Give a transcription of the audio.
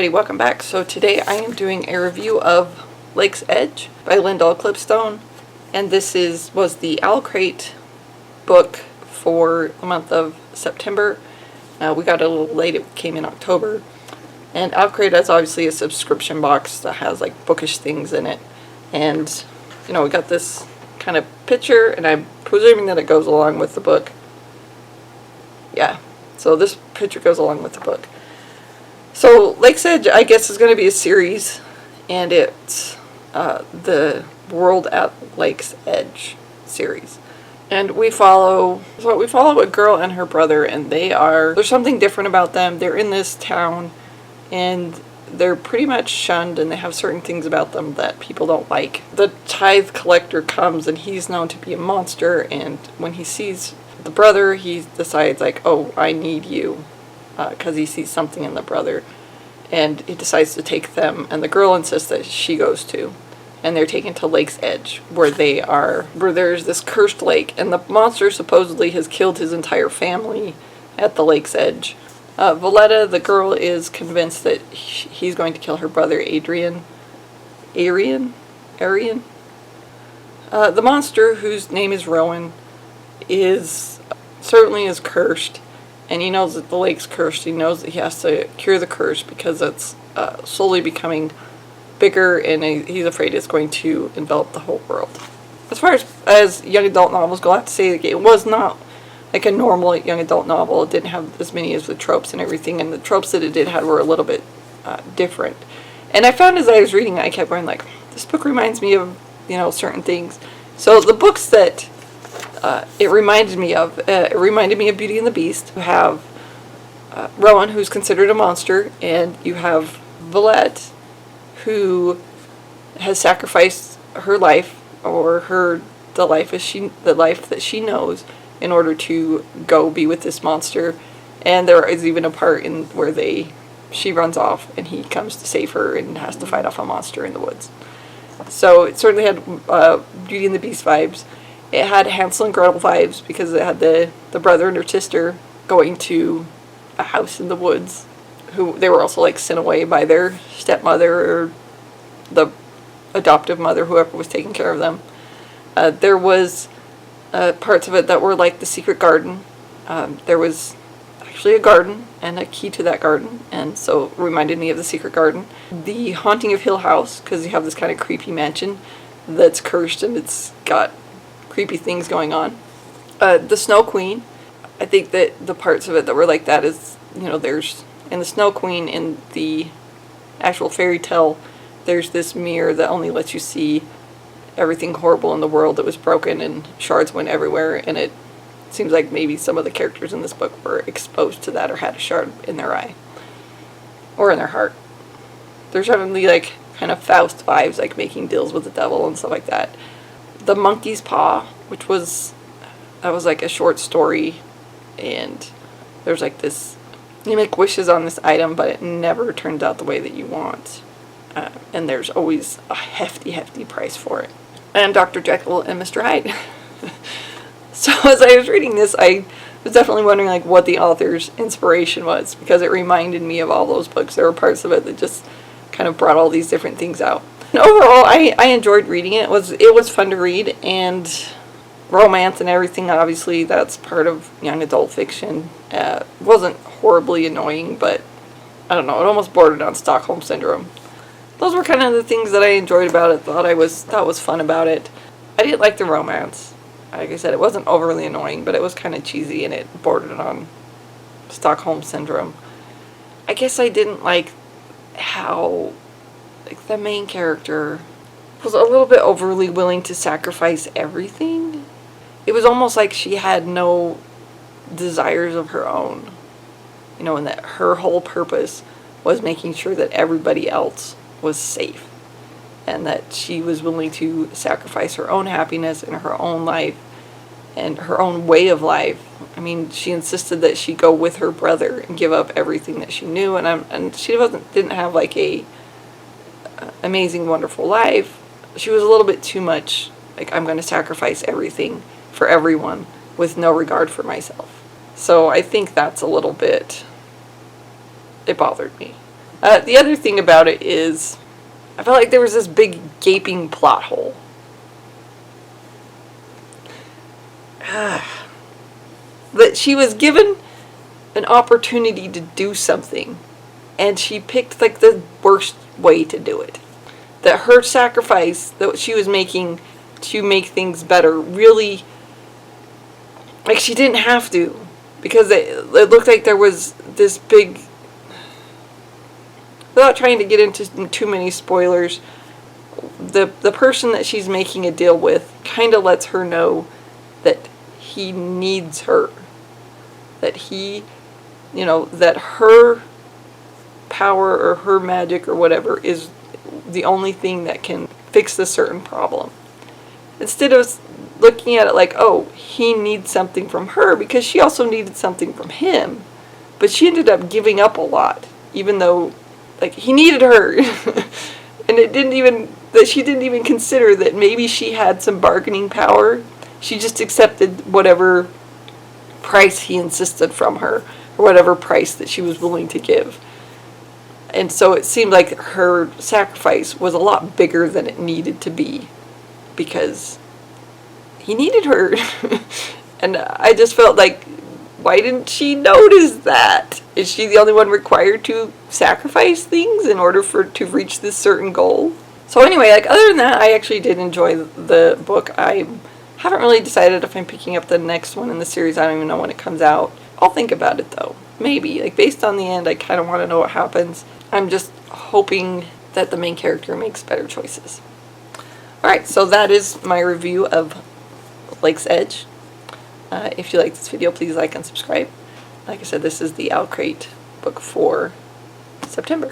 everybody, welcome back. So today I am doing a review of Lakesedge by Lyndall Clipstone, and this was the Owlcrate book for the month of September. We got it a little late, it came in October, and Owlcrate is obviously a subscription box that has like bookish things in it, and we got this kind of picture, and I'm presuming that it goes along with the book. Yeah, so this picture goes along with the book. So Lakesedge, I guess, is going to be a series, and it's the World at Lakesedge series. And we follow a girl and her brother, and there's something different about them. They're in this town, and they're pretty much shunned, and they have certain things about them that people don't like. The tithe collector comes, and he's known to be a monster, and when he sees the brother, he decides, like, oh, I need you. Because he sees something in the brother, and he decides to take them, and the girl insists that she goes too, and they're taken to Lakesedge, where there's this cursed lake, and the monster supposedly has killed his entire family at the Lakesedge. Valletta, the girl, is convinced that he's going to kill her brother Arian. The monster, whose name is Rowan, certainly is cursed. And he knows that the lake's cursed. He knows that he has to cure the curse because it's slowly becoming bigger, and he's afraid it's going to envelop the whole world. As far as young adult novels go, I have to say that it was not like a normal young adult novel. It didn't have as many as the tropes and everything, and the tropes that it did have were a little bit different. And I found as I was reading it, I kept going like, this book reminds me of, certain things. So the books that it reminded me of Beauty and the Beast. You have Rowan, who's considered a monster, and you have Valletta, who has sacrificed her life, or the life that she knows, in order to go be with this monster. And there is even a part in where she runs off, and he comes to save her and has to fight off a monster in the woods. So it certainly had Beauty and the Beast vibes. It had Hansel and Gretel vibes because it had the brother and her sister going to a house in the woods, who they were also like sent away by their stepmother or the adoptive mother, whoever was taking care of them. There was parts of it that were like the secret garden. There was actually a garden and a key to that garden, and so it reminded me of the secret garden. The Haunting of Hill House, because you have this kind of creepy mansion that's cursed and it's got creepy things going on. The Snow Queen, I think that the parts of it that were like that is, there's, in the Snow Queen, in the actual fairy tale, there's this mirror that only lets you see everything horrible in the world that was broken, and shards went everywhere, and it seems like maybe some of the characters in this book were exposed to that or had a shard in their eye. Or in their heart. There's definitely like kind of Faust vibes, like making deals with the devil and stuff like that. The Monkey's Paw, that was like a short story, and there's like this, you make wishes on this item, but it never turns out the way that you want, and there's always a hefty price for it. And Dr. Jekyll and Mr. Hyde. So as I was reading this, I was definitely wondering like what the author's inspiration was, because it reminded me of all those books. There were parts of it that just kind of brought all these different things out. And overall, I enjoyed reading it. It was fun to read, and romance and everything, obviously, that's part of young adult fiction. It wasn't horribly annoying, but I don't know, it almost bordered on Stockholm Syndrome. Those were kind of the things that I enjoyed about it, thought was fun about it. I didn't like the romance. Like I said, it wasn't overly annoying, but it was kind of cheesy, and it bordered on Stockholm Syndrome. I guess I didn't like how the main character was a little bit overly willing to sacrifice everything. It was almost like she had no desires of her own, and that her whole purpose was making sure that everybody else was safe, and that she was willing to sacrifice her own happiness and her own life and her own way of life. I mean, she insisted that she go with her brother and give up everything that she knew, and she didn't have like a amazing, wonderful life. She was a little bit too much like, I'm going to sacrifice everything for everyone with no regard for myself. So I think that's a little bit, it bothered me. The other thing about it is, I felt like there was this big gaping plot hole. That she was given an opportunity to do something, and she picked like the worst way to do it. That her sacrifice that she was making to make things better really, like, she didn't have to, because it looked like there was this big, without trying to get into too many spoilers, the person that she's making a deal with kind of lets her know that he needs her, that he, you know, that her power or her magic or whatever is the only thing that can fix this certain problem. Instead of looking at it like, oh, he needs something from her, because she also needed something from him. But she ended up giving up a lot, even though, like, he needed her. And she didn't even consider that maybe she had some bargaining power. She just accepted whatever price he insisted from her, or whatever price that she was willing to give. And so it seemed like her sacrifice was a lot bigger than it needed to be, because he needed her. And I just felt like, why didn't she notice that? Is she the only one required to sacrifice things in order to reach this certain goal? So anyway, like, other than that, I actually did enjoy the book. I haven't really decided if I'm picking up the next one in the series. I don't even know when it comes out. I'll think about it though. Maybe. Like, based on the end, I kind of want to know what happens. I'm just hoping that the main character makes better choices. Alright, so that is my review of Lakesedge. If you like this video, please like and subscribe. Like I said, this is the Owlcrate book for September.